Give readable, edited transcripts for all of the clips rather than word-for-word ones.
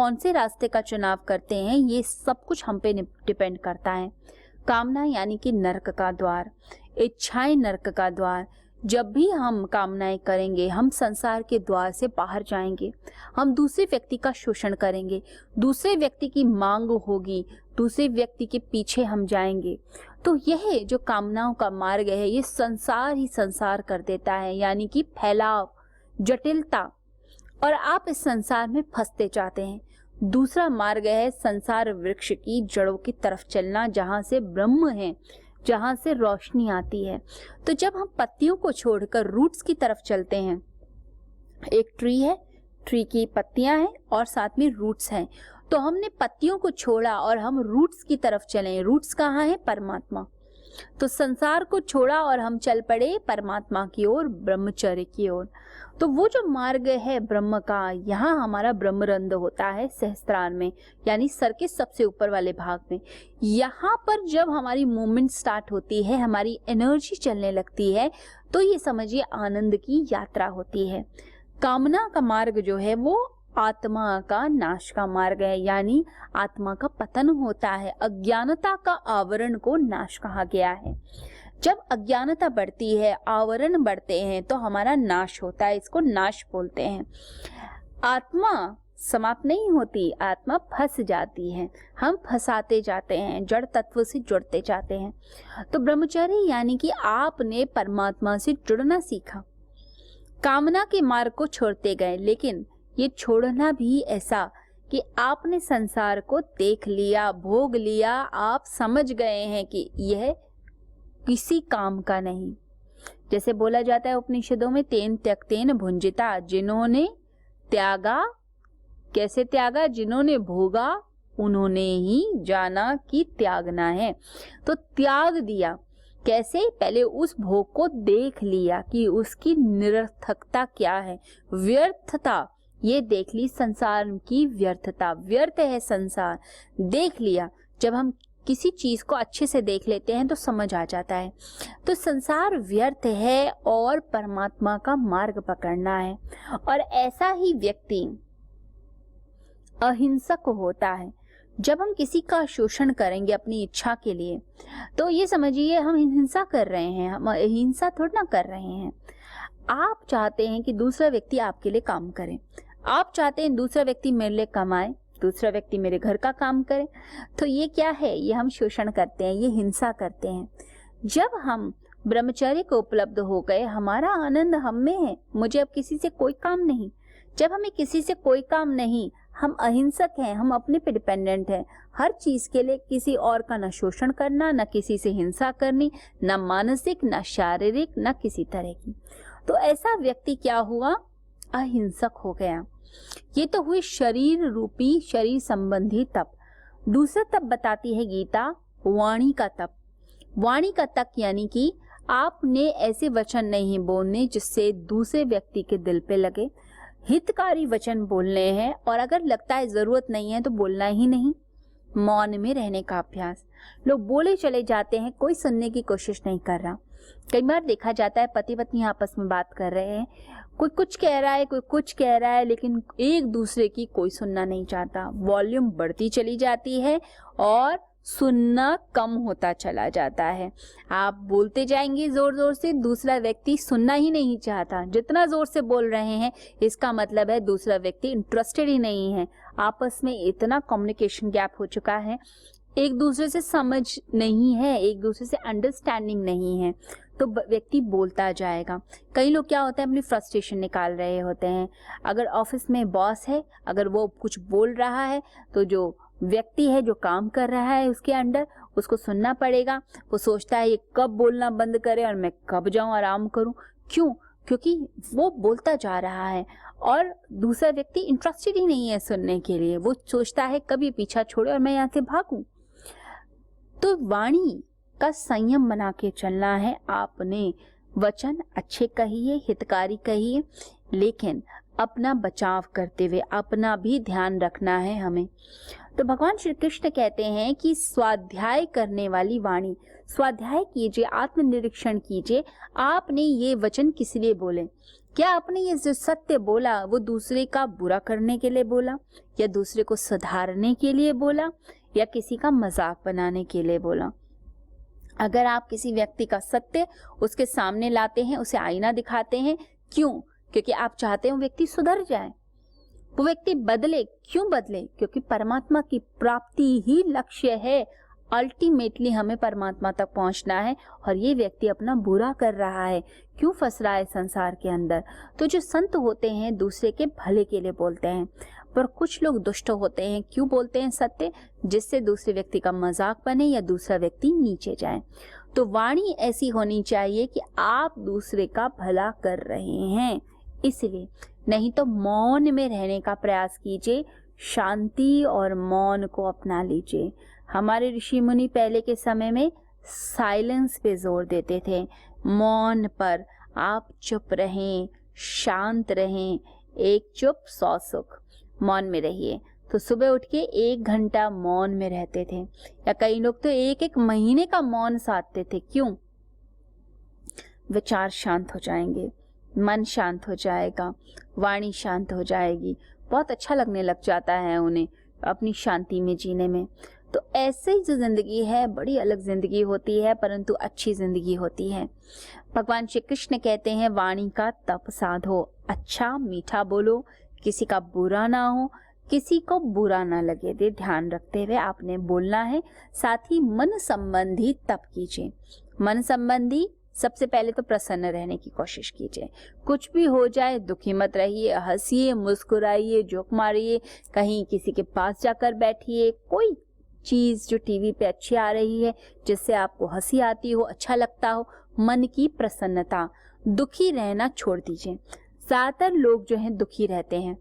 कौन से रास्ते का चुनाव करते हैं, ये सब कुछ हम पे डिपेंड करता है। कामना यानी कि नर्क का द्वार, इच्छाएं नर्क का द्वार। जब भी हम कामनाएं करेंगे, हम संसार के द्वार से बाहर जाएंगे, हम दूसरे व्यक्ति का शोषण करेंगे, दूसरे व्यक्ति की मांग होगी, दूसरे व्यक्ति के पीछे हम जाएंगे। तो यह जो कामनाओं का मार्ग है, ये संसार ही संसार कर देता है, यानी कि फैलाव, जटिलता, और आप इस संसार में फंसते जाते हैं। दूसरा मार्ग है संसार वृक्ष की जड़ों की तरफ चलना, जहां से ब्रह्म है, जहां से रोशनी आती है। तो जब हम पत्तियों को छोड़कर रूट्स की तरफ चलते हैं, एक ट्री है, ट्री की पत्तियां हैं और साथ में रूट्स हैं, तो हमने पत्तियों को छोड़ा और हम रूट्स की तरफ चले। रूट्स कहाँ है? परमात्मा। तो संसार को छोड़ा और हम चल पड़े परमात्मा की ओर, ब्रह्मचर्य की ओर। तो वो जो मार्ग है ब्रह्म का, यहाँ हमारा ब्रह्मरंध्र होता है सहस्त्रार में, यानी सर के सबसे ऊपर वाले भाग में। यहाँ पर जब हमारी मूवमेंट स्टार्ट होती है, हमारी एनर्जी चलने लगती है, तो ये समझिए आनंद की यात्रा होती है। कामना का मार्ग जो है वो आत्मा का नाश का मार्ग है, यानी आत्मा का पतन होता है। अज्ञानता का आवरण को नाश कहा गया है। जब अज्ञानता बढ़ती है, आवरण बढ़ते हैं, तो हमारा नाश होता है, इसको नाश बोलते हैं। आत्मा समाप्त नहीं होती, आत्मा फंस जाती है, हम फंसाते जाते हैं, जड़ तत्व से जुड़ते जाते हैं। तो ब्रह्मचर्य यानी कि आपने परमात्मा से जुड़ना सीखा, कामना के मार्ग को छोड़ते गए, लेकिन ये छोड़ना भी ऐसा कि आपने संसार को देख लिया, भोग लिया, आप समझ गए हैं कि यह किसी काम का नहीं। जैसे बोला जाता है उपनिषदों में, तेन त्यक्तेन भुंजिता, जिन्होंने त्यागा, कैसे त्यागा? जिन्होंने भोगा उन्होंने ही जाना कि त्यागना है। तो त्याग दिया कैसे? पहले उस भोग को देख लिया कि उसकी निरर्थकता क्या है, व्यर्थता, ये देख ली, संसार की व्यर्थता, व्यर्थ है संसार, देख लिया। जब हम किसी चीज को अच्छे से देख लेते हैं तो समझ आ जाता है। तो संसार व्यर्थ है और परमात्मा का मार्ग पकड़ना है। और ऐसा ही व्यक्ति अहिंसक होता है। जब हम किसी का शोषण करेंगे अपनी इच्छा के लिए, तो ये समझिए हम हिंसा कर रहे हैं, हम अहिंसा थोड़ा ना कर रहे हैं। आप चाहते हैं कि दूसरा व्यक्ति आपके लिए काम करे, आप चाहते हैं दूसरा व्यक्ति मेरे लिए कमाए, दूसरा व्यक्ति मेरे घर का काम करे, तो ये क्या है? ये हम शोषण करते हैं, ये हिंसा करते हैं। जब हम ब्रह्मचर्य को उपलब्ध हो गए, हमारा आनंद हम में है, मुझे अब किसी से कोई काम नहीं। जब हमें किसी से कोई काम नहीं, हम अहिंसक हैं, हम अपने पे डिपेंडेंट हैं। हर चीज के लिए किसी और का न शोषण करना, न किसी से हिंसा करनी, न मानसिक, न शारीरिक, न किसी तरह की। तो ऐसा व्यक्ति क्या हुआ? अहिंसक हो गया। ये तो हुई शरीर रूपी, शरीर संबंधी तप। दूसरा तप बताती है गीता, वाणी का तप। वाणी का तप यानी कि आपने ऐसे वचन नहीं बोलने जिससे दूसरे व्यक्ति के दिल पे लगे, हितकारी वचन बोलने हैं, और अगर लगता है जरूरत नहीं है तो बोलना ही नहीं। मौन में रहने का अभ्यास। लोग बोले चले जाते हैं, कोई सुनने की कोशिश नहीं कर रहा। कई बार देखा जाता है पति पत्नी आपस में बात कर रहे हैं, कोई कुछ कह रहा है, कोई कुछ कह रहा है, लेकिन एक दूसरे की कोई सुनना नहीं चाहता। वॉल्यूम बढ़ती चली जाती है और सुनना कम होता चला जाता है। आप बोलते जाएंगे जोर जोर से, दूसरा व्यक्ति सुनना ही नहीं चाहता। जितना जोर से बोल रहे हैं इसका मतलब है दूसरा व्यक्ति इंटरेस्टेड ही नहीं है। आपस में इतना कम्युनिकेशन गैप हो चुका है, एक दूसरे से समझ नहीं है, एक दूसरे से अंडरस्टैंडिंग नहीं है, तो व्यक्ति बोलता जाएगा। कई लोग क्या होता है, अपनी फ्रस्ट्रेशन निकाल रहे होते हैं। अगर ऑफिस में बॉस है, अगर वो कुछ बोल रहा है तो जो व्यक्ति है जो काम कर रहा है उसके अंडर, उसको सुनना पड़ेगा। वो सोचता है ये कब बोलना बंद करे और मैं कब जाऊं आराम करूं। क्यों? क्योंकि वो बोलता जा रहा है और दूसरा व्यक्ति इंटरेस्टेड ही नहीं है सुनने के लिए। वो सोचता है कब ये पीछा छोड़े और मैं यहाँ से भागूं। तो वाणी का संयम बना के चलना है। आपने वचन अच्छे कहिए, हितकारी कहिए, लेकिन अपना बचाव करते हुए अपना भी ध्यान रखना है हमें। तो भगवान श्री कृष्ण कहते हैं कि स्वाध्याय करने वाली वाणी, स्वाध्याय कीजिए, आत्मनिरीक्षण कीजिए, आपने ये वचन किस लिए बोले? क्या आपने ये जो सत्य बोला वो दूसरे का बुरा करने के लिए बोला, या दूसरे को सुधारने के लिए बोला, या किसी का मजाक बनाने के लिए बोला? अगर आप किसी व्यक्ति का सत्य उसके सामने लाते हैं, उसे आईना दिखाते हैं, क्यों? क्योंकि आप चाहते हैं वो व्यक्ति सुधर जाए, वो व्यक्ति बदले। क्यों बदले? क्योंकि परमात्मा की प्राप्ति ही लक्ष्य है। अल्टीमेटली हमें परमात्मा तक पहुंचना है, और ये व्यक्ति अपना बुरा कर रहा है, क्यों फंस रहा है संसार के अंदर? तो जो संत होते हैं दूसरे के भले के लिए बोलते हैं, पर कुछ लोग दुष्ट होते हैं। क्यों बोलते हैं सत्य? जिससे दूसरे व्यक्ति का मजाक बने या दूसरा व्यक्ति नीचे जाए। तो वाणी ऐसी होनी चाहिए कि आप दूसरे का भला कर रहे हैं, इसलिए। नहीं तो मौन में रहने का प्रयास कीजिए, शांति और मौन को अपना लीजिए। हमारे ऋषि मुनि पहले के समय में साइलेंस पे जोर देते थे, मौन पर। आप चुप रहें, शांत रहें, एक चुप 100 सुख। मौन में रहिए। तो सुबह उठ के 1 घंटा मौन में रहते थे, या कई लोग तो 1-1 महीने का मौन साधते थे। क्यों? विचार शांत हो जाएंगे, मन शांत हो जाएगा, वाणी शांत हो जाएगी, बहुत अच्छा लगने लग जाता है उन्हें अपनी शांति में जीने में। तो ऐसे ही जो जिंदगी है, बड़ी अलग जिंदगी होती है, परंतु अच्छी जिंदगी होती है। भगवान श्री कृष्ण कहते हैं वाणी का तप साधो, अच्छा मीठा बोलो, किसी का बुरा ना हो, किसी को बुरा ना लगे, ये ध्यान रखते हुए आपने बोलना है। साथ ही मन संबंधी तप कीजिए। मन संबंधी सबसे पहले तो प्रसन्न रहने की कोशिश कीजिए। कुछ भी हो जाए दुखी मत रहिए, हंसिए, मुस्कुराइए, जोक मारिए, कहीं किसी के पास जाकर बैठिए। कोई चीज जो टीवी पे अच्छी आ रही है, जिससे आपको हंसी आती हो, अच्छा लगता हो, मन की प्रसन्नता। दुखी रहना छोड़ दीजिए। ज्यादातर लोग जो हैं दुखी रहते हैं,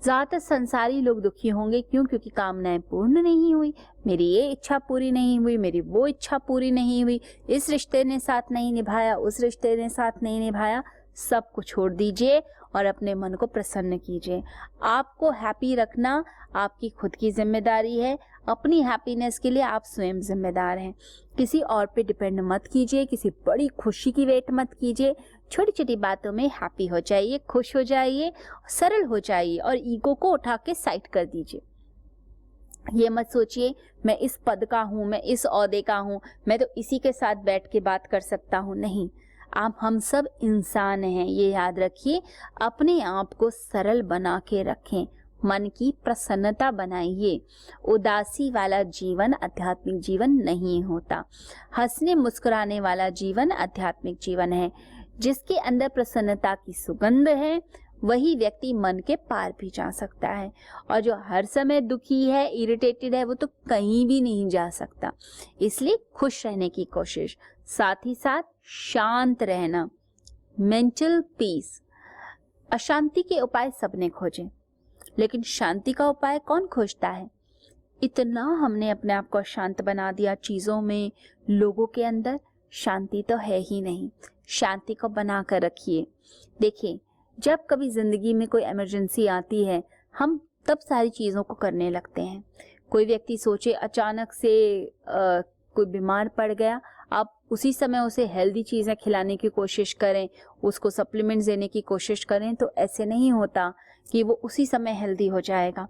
ज्यादातर संसारी लोग दुखी होंगे। क्यों? क्योंकि कामनाएं पूर्ण नहीं हुई, मेरी ये इच्छा पूरी नहीं हुई, मेरी वो इच्छा पूरी नहीं हुई, इस रिश्ते ने साथ नहीं निभाया, उस रिश्ते ने साथ नहीं निभाया। सब कुछ छोड़ दीजिए और अपने मन को प्रसन्न कीजिए। आपको हैप्पी रखना आपकी खुद की जिम्मेदारी है। अपनी हैप्पीनेस के लिए आप स्वयं जिम्मेदार हैं। किसी और पे डिपेंड मत कीजिए, किसी बड़ी खुशी की वेट मत कीजिए। छोटी छोटी बातों में हैप्पी हो जाइए, खुश हो जाइए, सरल हो जाइए, और ईगो को उठा के साइड कर दीजिए। ये मत सोचिए मैं इस पद का हूँ, मैं इस ओहदे का हूँ, मैं तो इसी के साथ बैठ के बात कर सकता हूँ। नहीं, आप हम सब इंसान हैं, ये याद रखिए। अपने आप को सरल बना के रखें, मन की प्रसन्नता बनाइए। उदासी वाला जीवन आध्यात्मिक जीवन नहीं होता। हंसने मुस्कुराने वाला जीवन आध्यात्मिक जीवन है। जिसके अंदर प्रसन्नता की सुगंध है, वही व्यक्ति मन के पार भी जा सकता है। और जो हर समय दुखी है, इरिटेटेड है, वो तो कहीं भी नहीं जा सकता। इसलिए खुश रहने की कोशिश, साथ ही साथ शांत रहना, मेंटल पीस। अशांति के उपाय सबने खोजे, लेकिन शांति का उपाय कौन खोजता है? इतना हमने अपने आप को शांत बना दिया चीजों में, लोगों के अंदर शांति तो है ही नहीं। शांति को बना कर रखिए। देखिए, जब कभी जिंदगी में कोई इमरजेंसी आती है, हम तब सारी चीजों को करने लगते हैं। कोई व्यक्ति सोचे अचानक से कोई बीमार पड़ गया, आप उसी समय उसे हेल्दी चीजें खिलाने की कोशिश करें, उसको सप्लीमेंट्स देने की कोशिश करें, तो ऐसे नहीं होता कि वो उसी समय हेल्दी हो जाएगा।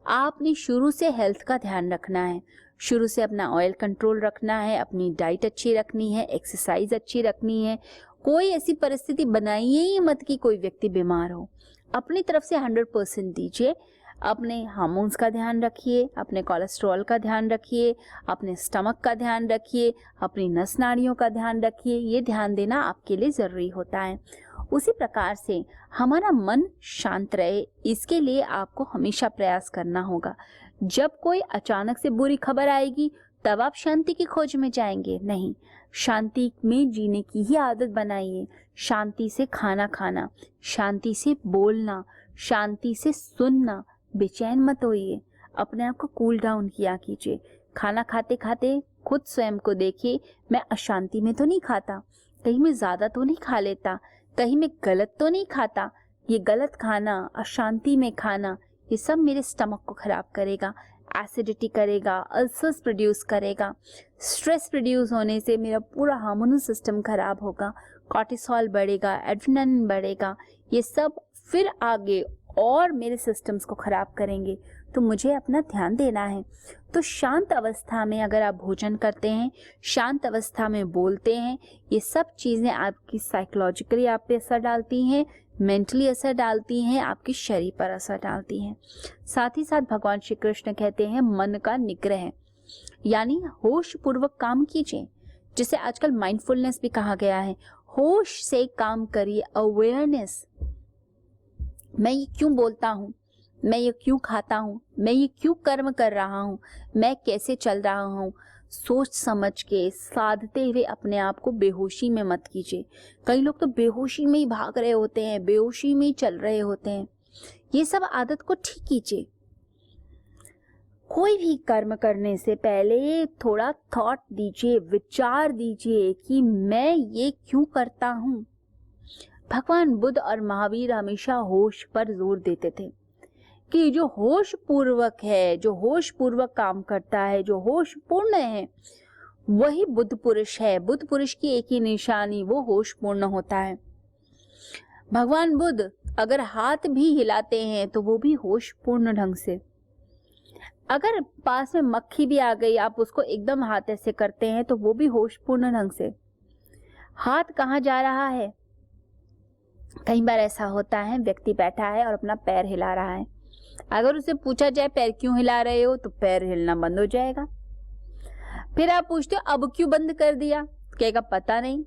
आपने शुरू से हेल्थ का ध्यान रखना है, शुरू से अपना ऑयल कंट्रोल रखना है, अपनी डाइट अच्छी रखनी है, एक्सरसाइज अच्छी रखनी है। कोई ऐसी परिस्थिति बनाइए ही मत कि कोई व्यक्ति बीमार हो। अपनी तरफ से 100% दीजिए। अपने हार्मोन्स का ध्यान रखिए, अपने कोलेस्ट्रॉल का ध्यान रखिए, अपने स्टमक का ध्यान रखिए, अपनी नस नाड़ियों का ध्यान रखिए। ये ध्यान देना आपके लिए ज़रूरी होता है। उसी प्रकार से हमारा मन शांत रहे, इसके लिए आपको हमेशा प्रयास करना होगा। जब कोई अचानक से बुरी खबर आएगी तब आप शांति की खोज में जाएंगे, नहीं। शांति में जीने की ही आदत बनाइए। शांति से खाना खाना, शांति से बोलना, शांति से सुनना। बेचैन मत होइए, अपने आप को कूल डाउन किया कीजिए। खाना खाते खाते खुद स्वयं को देखिए, मैं अशांति में तो नहीं खाता, कहीं मैं ज्यादा तो नहीं खा लेता, कहीं मैं गलत तो नहीं खाता। ये गलत खाना, अशांति में खाना, ये सब मेरे स्टमक को खराब करेगा। एसिडिटी करेगा, अल्सर्स प्रोड्यूस करेगा, स्ट्रेस प्रोड्यूस होने से मेरा पूरा हार्मोनल सिस्टम खराब होगा, कॉर्टिसोल बढ़ेगा, एड्रेनालिन बढ़ेगा, ये सब फिर आगे और मेरे सिस्टम्स को खराब करेंगे। तो मुझे अपना ध्यान देना है। तो शांत अवस्था में अगर आप भोजन करते हैं, शांत अवस्था में बोलते हैं, ये सब चीज़ें आपकी साइकोलॉजिकली आप पे असर डालती हैं, मेंटली असर डालती हैं, आपके शरीर पर असर डालती हैं। साथ ही साथ भगवान श्री कृष्ण कहते हैं मन का निग्रह, यानी होश पूर्वक काम कीजिए, जिसे आजकल माइंडफुलनेस भी कहा गया है। होश से काम करिए, अवेयरनेस। मैं ये क्यों बोलता हूँ, मैं ये क्यों खाता हूँ, मैं ये क्यों कर्म कर रहा हूँ, मैं कैसे चल रहा हूँ, सोच समझ के साधते हुए अपने आप को बेहोशी में मत कीजिए। कई लोग तो बेहोशी में ही भाग रहे होते हैं, बेहोशी में ही चल रहे होते हैं। ये सब आदत को ठीक कीजिए। कोई भी कर्म करने से पहले थोड़ा थॉट दीजिए, विचार दीजिए कि मैं ये क्यों करता हूँ। भगवान बुद्ध और महावीर हमेशा होश पर जोर देते थे कि जो होश पूर्वक है, जो होश पूर्वक काम करता है, जो होश पूर्ण है, वही बुद्ध पुरुष है। बुद्ध पुरुष की एक ही निशानी, वो होश पूर्ण होता है। भगवान बुद्ध अगर हाथ भी हिलाते हैं तो वो भी होश पूर्ण ढंग से। अगर पास में मक्खी भी आ गई, आप उसको एकदम हाथ ऐसे करते हैं तो वो भी होश पूर्ण ढंग से। हाथ कहाँ जा रहा है? कई बार ऐसा होता है, व्यक्ति बैठा है और अपना पैर हिला रहा है। अगर उसे पूछा जाए पैर क्यों हिला रहे हो, तो पैर हिलना बंद हो जाएगा। फिर आप पूछते हो अब क्यों बंद कर दिया, कहेगा पता नहीं,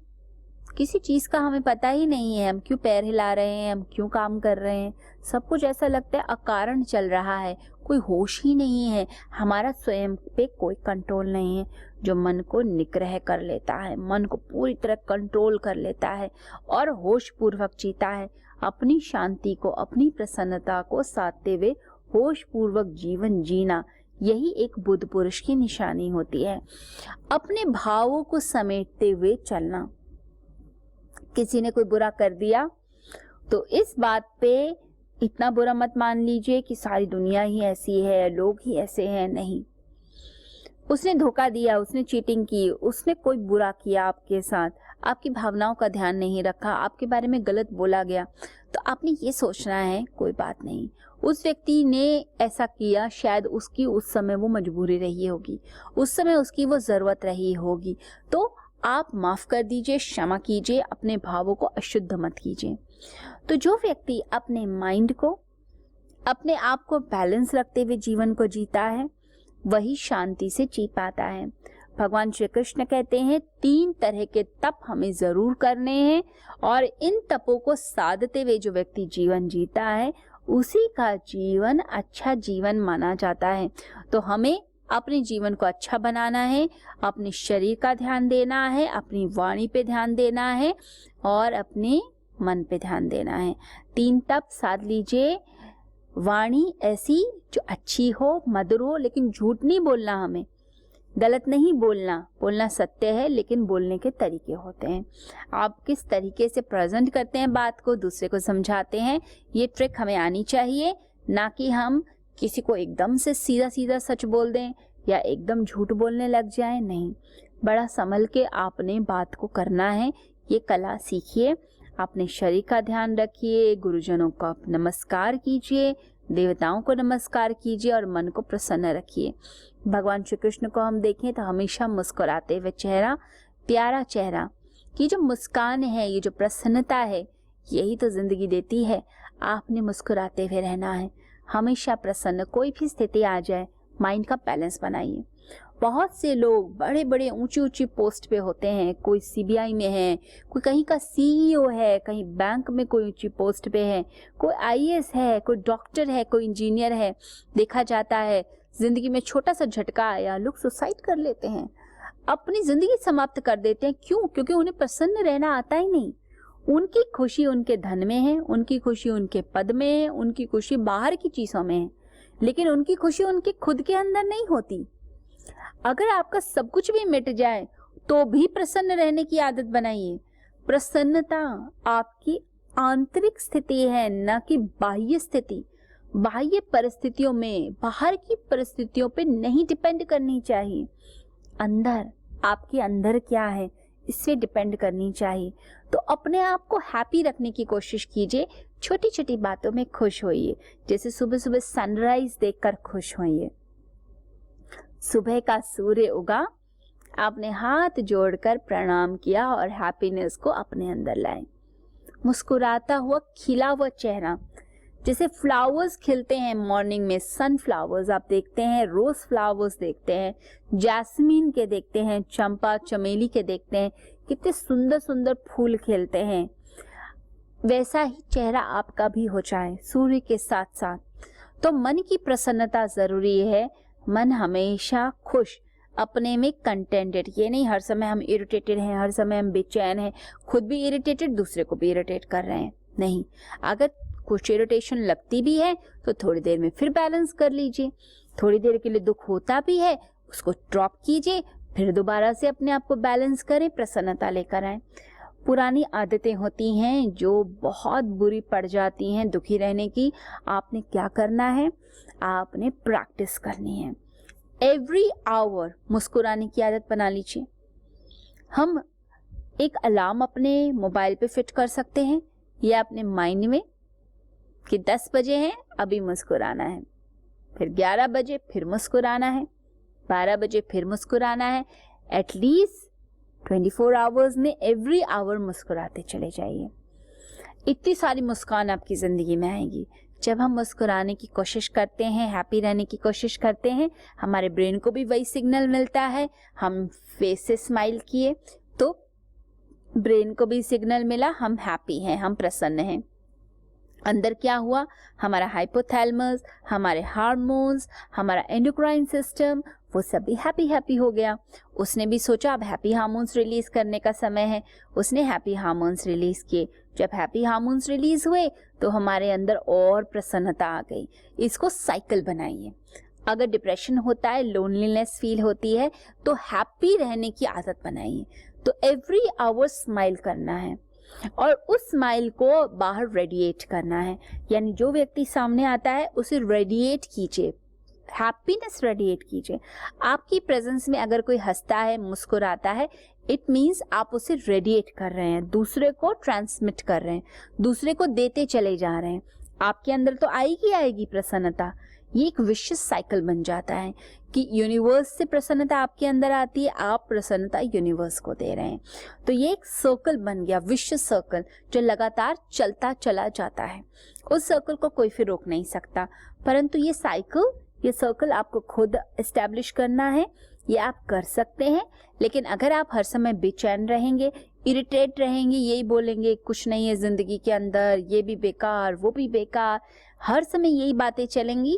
किसी चीज का हमें पता ही नहीं है, हम क्यों पैर हिला रहे हैं, हम क्यों काम कर रहे हैं। सब कुछ ऐसा लगता है अकारण चल रहा है, कोई होश ही नहीं है, हमारा स्वयं पे कोई कंट्रोल नहीं है। जो मन को निग्रह कर लेता है, मन को पूरी तरह कंट्रोल कर लेता है और होश पूर्वक जीता है, अपनी शांति को, अपनी प्रसन्नता को साधते हुए होश पूर्वक जीवन जीना, यही एक बुद्ध पुरुष की निशानी होती है। अपने भावों को समेटते हुए चलना। किसी ने कोई बुरा कर दिया तो इस बात पे इतना बुरा मत मान लीजिए कि सारी दुनिया ही ऐसी है, लोग ही ऐसे हैं। नहीं, उसने धोखा दिया, उसने चीटिंग की, उसने कोई बुरा किया आपके साथ, आपकी भावनाओं का ध्यान नहीं रखा, आपके बारे में गलत बोला गया, तो आपने ये सोचना है कोई बात नहीं, उस व्यक्ति ने ऐसा किया, शायद उसकी उस समय वो मजबूरी रही होगी, उस समय उसकी वो जरूरत रही होगी, तो आप माफ कर दीजिए, क्षमा कीजिए, अपने भावों को अशुद्ध मत कीजिए। तो जो व्यक्ति अपने माइंड को, अपने आप को बैलेंस रखते हुए जीवन को जीता है, वही शांति से जी पाता है। भगवान श्री कृष्ण कहते हैं 3 तरह के तप हमें जरूर करने हैं और इन तपों को साधते हुए जो व्यक्ति जीवन जीता है उसी का जीवन अच्छा जीवन माना जाता है। तो हमें अपने जीवन को अच्छा बनाना है, अपने शरीर का ध्यान देना है, अपनी वाणी पे ध्यान देना है और अपने मन पे ध्यान देना है। 3 तप साध लीजिए। वाणी ऐसी जो अच्छी हो, मधुर हो, लेकिन झूठ नहीं बोलना, हमें गलत नहीं बोलना, बोलना सत्य है लेकिन बोलने के तरीके होते हैं। आप किस तरीके से प्रेजेंट करते हैं बात को, दूसरे को समझाते हैं, ये ट्रिक हमें आनी चाहिए। ना कि हम किसी को एकदम से सीधा सीधा सच बोल दें या एकदम झूठ बोलने लग जाएं। नहीं, बड़ा संभल के आपने बात को करना है। ये कला सीखिए। अपने शरीर का ध्यान रखिए, गुरुजनों को नमस्कार कीजिए, देवताओं को नमस्कार कीजिए और मन को प्रसन्न रखिए। भगवान श्री कृष्ण को हम देखें तो हमेशा मुस्कुराते हुए चेहरा, प्यारा चेहरा, ये जो मुस्कान है, ये जो प्रसन्नता है, यही तो जिंदगी देती है। आपने मुस्कुराते हुए रहना है, हमेशा प्रसन्न, कोई भी स्थिति आ जाए, माइंड का बैलेंस बनाइए। बहुत से लोग बड़े बड़े ऊंची ऊंची पोस्ट पे होते हैं, कोई सीबीआई में है, कोई कहीं का सीईओ है, कहीं बैंक में कोई ऊंची पोस्ट पे है, कोई आईएएस है, कोई डॉक्टर है, कोई इंजीनियर है। देखा जाता है जिंदगी में छोटा सा झटका आया, लोग सुसाइड कर लेते हैं, अपनी जिंदगी समाप्त कर देते हैं। क्यों? क्योंकि उन्हें प्रसन्न रहना आता ही नहीं। उनकी खुशी उनके धन में है, उनकी खुशी उनके पद में है, उनकी खुशी बाहर की चीजों में है, लेकिन उनकी खुशी उनके खुद के अंदर नहीं होती। अगर आपका सब कुछ भी मिट जाए तो भी प्रसन्न रहने की आदत बनाइए। प्रसन्नता आपकी आंतरिक स्थिति है, न कि बाह्य स्थिति। बाह्य परिस्थितियों में, बाहर की परिस्थितियों पे नहीं डिपेंड करनी चाहिए। अंदर, आपके अंदर क्या है इस पे डिपेंड करनी चाहिए। तो अपने आप को हैप्पी रखने की कोशिश कीजिए, छोटी छोटी बातों में खुश होइए। जैसे सुबह सुबह सनराइज देखकर खुश होइए, सुबह का सूर्य उगा, आपने हाथ जोड़कर प्रणाम किया और हैप्पीनेस को अपने अंदर लाए। मुस्कुराता हुआ खिला हुआ चेहरा, जैसे फ्लावर्स खिलते हैं मॉर्निंग में, सनफ्लावर्स आप देखते हैं, रोज फ्लावर्स देखते हैं, जैस्मीन के देखते हैं, चंपा चमेली के देखते हैं, कितने सुंदर सुंदर फूल खिलते हैं। वैसा ही चेहरा आपका भी हो जाए सूर्य के साथ साथ। तो मन की प्रसन्नता जरूरी है, मन हमेशा खुश, अपने में कंटेंटेड। ये नहीं हर समय हम इरिटेटेड हैं, हर समय हम बेचैन हैं, खुद भी इरिटेटेड, दूसरे को भी इरिटेट कर रहे हैं। नहीं, अगर कुछ इरिटेशन लगती भी है तो थोड़ी देर में फिर बैलेंस कर लीजिए। थोड़ी देर के लिए दुख होता भी है, उसको ड्रॉप कीजिए, फिर दोबारा से अपने आप को बैलेंस करें, प्रसन्नता लेकर आए। पुरानी आदतें होती हैं जो बहुत बुरी पड़ जाती हैं दुखी रहने की। आपने क्या करना है, आपने प्रैक्टिस करनी है। एवरी आवर मुस्कुराने की आदत बना लीजिए। हम एक अलार्म अपने मोबाइल पे फिट कर सकते हैं या अपने माइंड में कि 10 बजे हैं अभी मुस्कुराना है, फिर 11 बजे फिर मुस्कुराना है, 12 बजे फिर मुस्कुराना है। एटलीस्ट 24 आवर्स में एवरी आवर मुस्कुराते चले जाइए। इतनी सारी मुस्कान आपकी जिंदगी में आएगी। जब हम मुस्कुराने की कोशिश करते हैं, हैप्पी रहने की कोशिश करते हैं, हमारे ब्रेन को भी वही सिग्नल मिलता है। हम फेस से स्माइल किए तो ब्रेन को भी सिग्नल मिला, हम हैप्पी हैं, हम प्रसन्न हैं। अंदर क्या हुआ, हमारा हाइपोथैलेमस, हमारे हार्मोन्स, हमारा एंडोक्राइन सिस्टम, वो सब भी हैप्पी हो गया। उसने भी सोचा अब हैप्पी हार्मोन्स रिलीज करने का समय है, उसने हैप्पी हार्मोन्स रिलीज किए। जब हैप्पी हार्मोन्स रिलीज हुए तो हमारे अंदर और प्रसन्नता आ गई। इसको साइकिल बनाइए। अगर डिप्रेशन होता है, लोनलीनेस फील होती है, तो हैप्पी रहने की आदत बनाइए। तो एवरी आवर स्माइल करना है और उस स्माइल को बाहर रेडिएट करना है। यानी जो व्यक्ति सामने आता है उसे रेडिएट कीजिए, हैप्पीनेस रेडिएट कीजिए। आपकी प्रेजेंस में अगर कोई हंसता है, मुस्कुराता है, इट मीन्स आप उसे रेडिएट कर रहे हैं, दूसरे को ट्रांसमिट कर रहे हैं, दूसरे को देते चले जा रहे हैं। आपके अंदर तो आएगी प्रसन्नता। ये एक विशेष साइकिल बन जाता है कि यूनिवर्स से प्रसन्नता आपके अंदर आती है, आप प्रसन्नता यूनिवर्स को दे रहे हैं। तो ये एक सर्कल बन गया, विशेष सर्कल जो लगातार चलता चला जाता है। उस सर्कल को कोई फिर रोक नहीं सकता, परंतु ये साइकिल, ये सर्कल आपको खुद एस्टैब्लिश करना है। ये आप कर सकते हैं, लेकिन अगर आप हर समय बेचैन रहेंगे, इरिटेट रहेंगे, यही बोलेंगे कुछ नहीं है जिंदगी के अंदर, ये भी बेकार वो भी बेकार, हर समय यही बातें चलेंगी,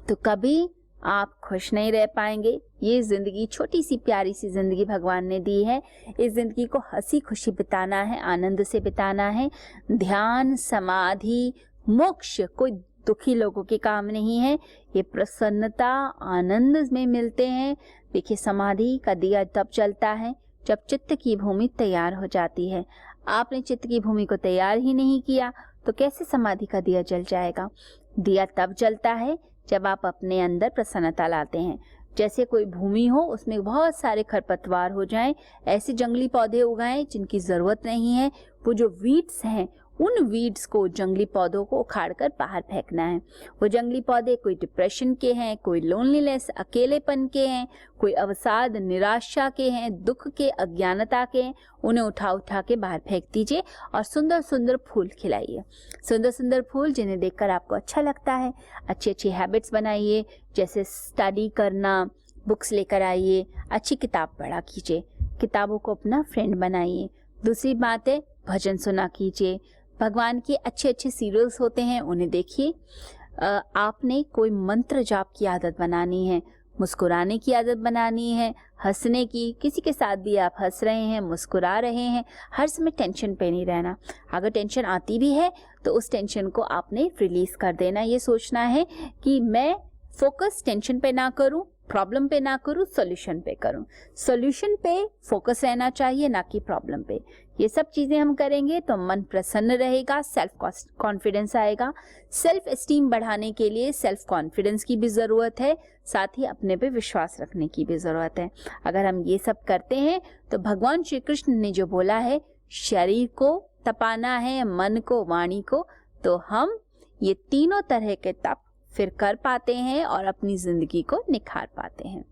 तो कभी आप खुश नहीं रह पाएंगे। ये जिंदगी, छोटी सी प्यारी सी जिंदगी भगवान ने दी है। इस जिंदगी को हंसी खुशी बिताना है, आनंद से बिताना है। ध्यान, समाधि, मोक्ष कोई दुखी लोगों के काम नहीं है। ये प्रसन्नता, आनंद में मिलते हैं। देखिए, समाधि का दिया तब जलता है जब चित्त की भूमि तैयार हो जाती है। आपने चित्त की भूमि को तैयार ही नहीं किया तो कैसे समाधि का दिया जल जाएगा। दिया तब जलता है जब आप अपने अंदर प्रसन्नता लाते हैं। जैसे कोई भूमि हो, उसमें बहुत सारे खरपतवार हो जाएं, ऐसे जंगली पौधे उगाएं जिनकी जरूरत नहीं है। वो जो वीड्स हैं, उन वीड्स को, जंगली पौधों को उखाड़कर बाहर फेंकना है। वो जंगली पौधे कोई डिप्रेशन के हैं, कोई लोनलीनेस, अकेलेपन के हैं, कोई अवसाद, निराशा के हैं, दुख के, अज्ञानता के हैं, उन्हें उठा के बाहर फेंक दीजिए और सुंदर सुंदर फूल खिलाइए। सुंदर सुंदर फूल जिन्हें देखकर आपको अच्छा लगता है। अच्छी अच्छी हैबिट्स बनाइए, जैसे स्टडी करना, बुक्स लेकर आइए, अच्छी किताब पढ़ा कीजिए, किताबों को अपना फ्रेंड बनाइए। दूसरी बात है, भजन सुना कीजिए। भगवान के अच्छे अच्छे सीरियल्स होते हैं, उन्हें देखिए। आपने कोई मंत्र जाप की आदत बनानी है, मुस्कुराने की आदत बनानी है, हंसने की। किसी के साथ भी आप हंस रहे हैं, मुस्कुरा रहे हैं, हर समय टेंशन पे नहीं रहना। अगर टेंशन आती भी है तो उस टेंशन को आपने रिलीज कर देना। ये सोचना है कि मैं फोकस टेंशन पे ना करूं, प्रॉब्लम पे ना करूं, सॉल्यूशन पे करूं। सॉल्यूशन पे फोकस रहना चाहिए, ना कि प्रॉब्लम पे। ये सब चीजें हम करेंगे तो मन प्रसन्न रहेगा, सेल्फ कॉन्फिडेंस आएगा। सेल्फ एस्टीम बढ़ाने के लिए सेल्फ कॉन्फिडेंस की भी जरूरत है, साथ ही अपने पे विश्वास रखने की भी जरूरत है। अगर हम ये सब करते हैं तो भगवान श्री कृष्ण ने जो बोला है, शरीर को तपाना है, मन को, वाणी को, तो हम ये तीनों तरह के तप फिर कर पाते हैं और अपनी जिंदगी को निखार पाते हैं।